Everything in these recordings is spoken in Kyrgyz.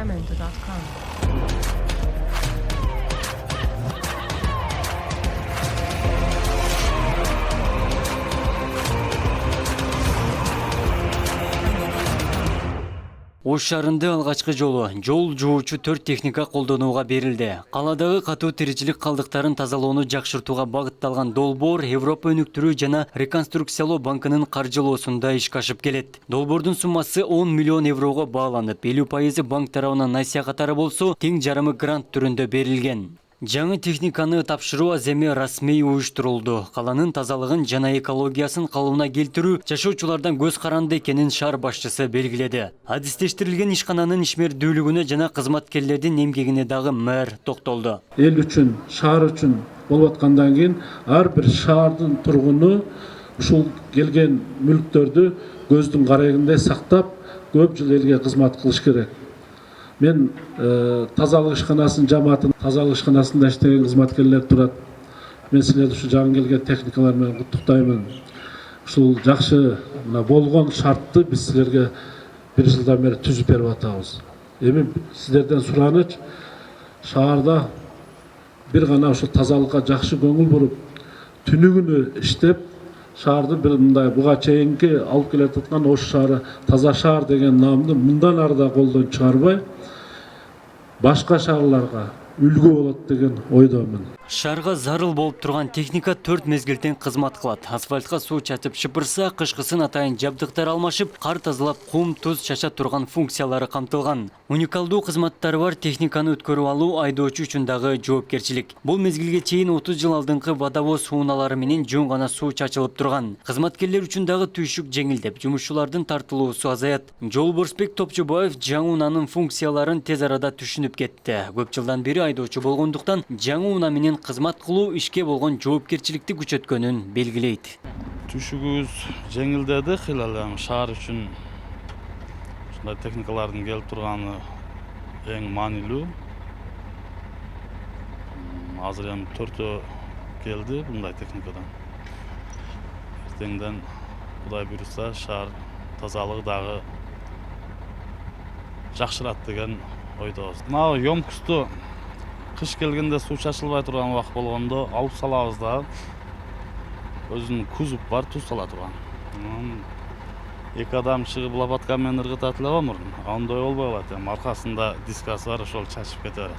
www.apartamento.com. Ош шаарында алгачкы жолу жол жуучу 4 техника колдонууга берилди. Каладагы катуу тиричилик калдыктарын тазалоону жакшыртууга багытталган долбоор Европа өнүктүрүү жана реконструкциялоо банкынын каржылоосунда ишке ашып келет. Долбоордун суммасы 10 миллион еврого бааланып, 50% банк тарабынан насыя катары болсо, тең жарымы грант түрүндө берилген. Жаңы техниканы тапшыруу аземи расмий уюштурулду. Каланын тазалыгын жана экологиясын калыбына келтирүү жашоочулардан көз каранды экенин шаар башчысы белгиледи. Адистештирилген ишкананын ишмердүүлүгүнө жана кызматкерлердин эмгегине дагы мэр токтолду. Эл үчүн, шаар үчүн болуп аткандан кийин ар бир шаардын тургуну ушул келген мүлктөрдү көздүн карайгындай сактап, көп жыл элге кызмат кылыш керек. Мен тазалык ишканасынын жамаатын тазалык ишканасында иштеген кызматкерлер турат. Мен силерди ушу жаңы келген техникалар менен куттуктаймын. Ушул жакшы болгон шартты биз силерге бир жылдан бери түзүп берип атабыз. Эми сиздерден сураныч, шаарда бир гана ушул тазалыкка жакшы көңүл буруп, түнү күнү иштеп, шаарды бир мындай буга чейинки алып келе жаткан Ош шаары таза шаар деген наамды мындан ары да колдон чыгарбай, башка шаарларга үлгү болот деген ойдомун. Шаарга зарыл болуп турган техника 4 мезгилден кызмат кылат. Асфальтка суу чачып шыпырса, кышкысын атайын жабдыктар алмашып, кар тазалап, кум, туз чача турган функциялары камтылган. Уникалдуу кызматтары бар техниканы өткөрүп алуу айдоочу үчүн дагы жоопкерчилик. Бул мезгилге чейин 30 жыл алдыңкы водовоз сууналары менен жөн гана суу чачылып турган. Кызматкерлер үчүн дагы түйшүк жеңилдеп, жумушчулардын тартылуусу азаят. Жолборсбек Топчубаев жаңы унаанын функцияларын тез арада түшүнүп кетти. Көп жылдан бери айдоочу болгондуктан жаңы унаа менен кызмат кылуу ишке болгон жоопкерчиликти күчөткөнүн белгилейт. Түшүгүбүз жеңилдеди, кыйлалам шаар үчүн ушундай техникалардын келип турганы эң маанилүү. Азыр эми 4 келди мындай техникадан. Эртеңден Кудай буйруса шаар тазалыгы дагы жакшырат деген ойдобуз. Мына ёмкусту кыш келгенде суу чачылбай турган убакыт болгондо алып салабыз да. Өзүнүн кузов бар, туз сала турган. Эки адам чыгып лопатка менен ыргытат эле го мурун. Андай болбой калат. Эми аркасында дискасы бар, ошол чачып кете берет.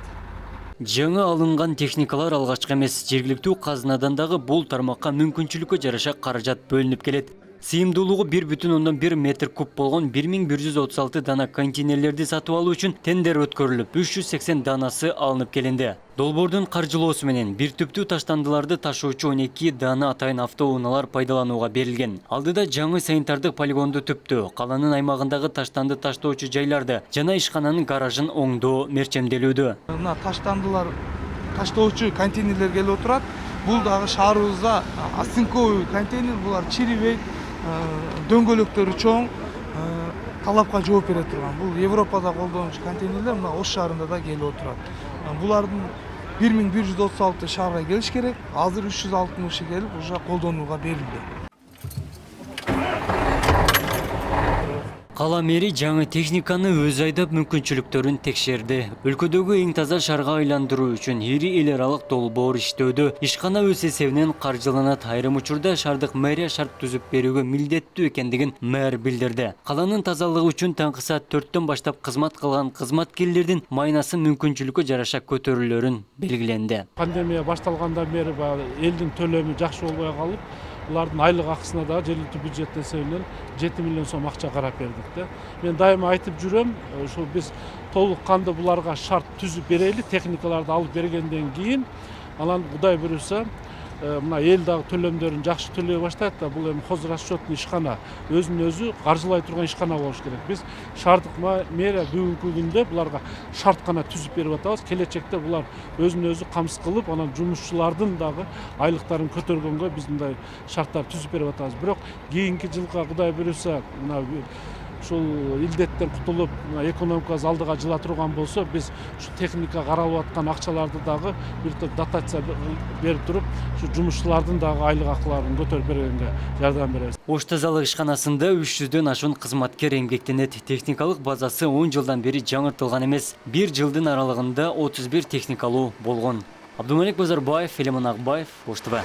Жаңы алынган техникалар алгачкы эмес, жергиликтүү казынадан дагы бул тармакка мүмкүнчүлүккө жараша каражат бөлүнүп келет. Сыйымдуулугу 1,1 метр куб болгон 1136 дана контейнерлерди сатып алуу үчүн тендер өткөрүлүп, 380 данасы алынып келинди. Долбоордун каржылоосу менен бир түптүү таштандыларды ташуучу 12 дана атайын автоунaalар пайдаланууга берилген. Алдыда жаңы санитардык полигонду түптү, каланын аймагындагы таштанды таштоочу жайларды жана ишкананын гаражын оңдоо мерчемделүүдө. Мына таштандылар таштоочу контейнерлер келип отурат. Бул дагы шаарыбызда оцинковый контейнер, булар чирибейт, дөңгөлөктөрү чоң, талапка жооп бере турган. Бул Европада колдонуш контейнерлер мына Ош шаарында да келип отурат. Булардын 1136 шаарга келиш керек. Азыр 360 келип уже колдонууга берилди. Кала мэри жаңы техниканы өз айдап мүмкүнчүлүктөрүн текшерди. Өлкөдөгү эң таза шаарга айландыруу үчүн ири эл аралык долбоор иштөөдө. Ишкана өз эсебинен каржыланат. Айрым учурда шаардык мэрия шарт түзүп берүүгө милдеттүү экендигин мэр билдирди. Каланын тазалыгы үчүн таңкы саат 4төн баштап кызмат кылган кызматкерлердин майнасы мүмкүнчүлүккө жараша көтөрүлөрүн белгиленди. Пандемия башталгандан бери элдин төлөмү жакшы болбой калып, булардын айлык акысына да жергиликтүү бюджет эсебинен 7 миллион сом акча карап бердик. Мен дайыма айтып жүрөм, ошо биз толук канды буларга шарт түзүп берели, техникаларды алып бергенден кийин, анан Кудай буйруса, мына эл дагы төлөмдөрүн жакшы төлөй баштайт да, бул эми хозрасчетный ишкана, өзүн өзү каржылай турган ишкана болуш керек. Биз шаардык мэрия бүгүнкү күндө буларга шарт гана түзүп берип атабыз. Келечекте булар өзүн өзү камсыз кылып, анан жумушчулардын дагы айлыктарын көтөргөнгө биз мындай шарттар түзүп берип атабыз. Бирок кийинки жылга Кудай буйруса, мына ушул илдеттен кутулуп экономикабыз алдыга жыла турган болсо, биз ушу техника каралып аткан акчаларды дагы бир топ дотация берип туруп, ушу жумушчулардын дагы айлык акыларын көтөрүп бергенге жардам беребиз. Ош тазалык ишканасында 300дөн ашуун кызматкер эмгектенет. Техникалык базасы 10 жылдан бери жаңыртылган эмес. 1 жылдын аралыгында 31 техникалуу болгон. Абдумалик Базарбаев, Элемон Акбаев, Ош ТВ.